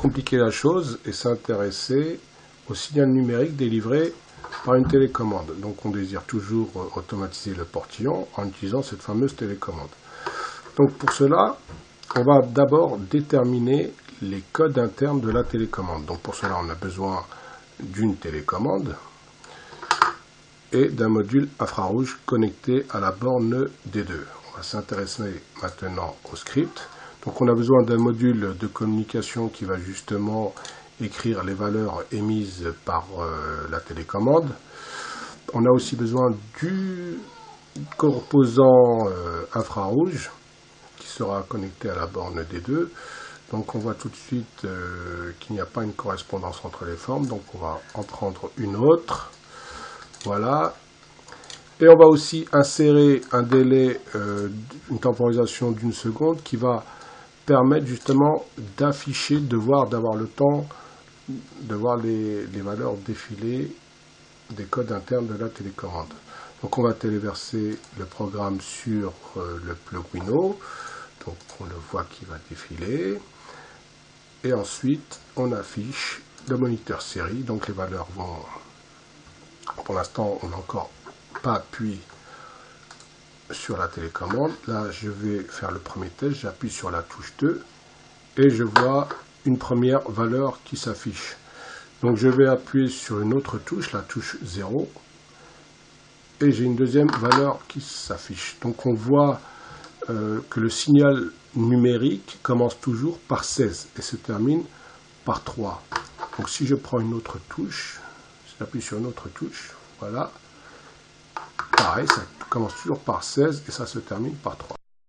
compliquer la chose et s'intéresser au signal numérique délivré par une télécommande. Donc on désire toujours automatiser le portillon en utilisant cette fameuse télécommande. Donc pour cela, on va d'abord déterminer les codes internes de la télécommande. Donc pour cela, on a besoin d'une télécommande et d'un module infrarouge connecté à la borne D2. On va s'intéresser maintenant au script. Donc on a besoin d'un module de communication qui va justement écrire les valeurs émises par la télécommande. On a aussi besoin du composant infrarouge qui sera connecté à la borne D2. Donc on voit tout de suite qu'il n'y a pas une correspondance entre les formes, donc on va en prendre une autre. Voilà. Et on va aussi insérer un délai, une temporisation d'1 seconde qui va permettre justement d'afficher, d'avoir le temps de voir les valeurs défiler des codes internes de la télécommande. Donc on va téléverser le programme sur le Plugwino. Donc on le voit qui va défiler. Et ensuite on affiche le moniteur série. Donc les valeurs vont... Pour l'instant on n'a encore pas appuyé sur la télécommande. Là je vais faire le premier test. J'appuie sur la touche 2 et je vois une première valeur qui s'affiche. Donc je vais appuyer sur une autre touche, la touche 0, et j'ai une deuxième valeur qui s'affiche. Donc on voit que le signal numérique commence toujours par 16 et se termine par 3. Donc si je prends une autre touche, j'appuie sur une autre touche, voilà, pareil, ça commence toujours par 16 et ça se termine par 3.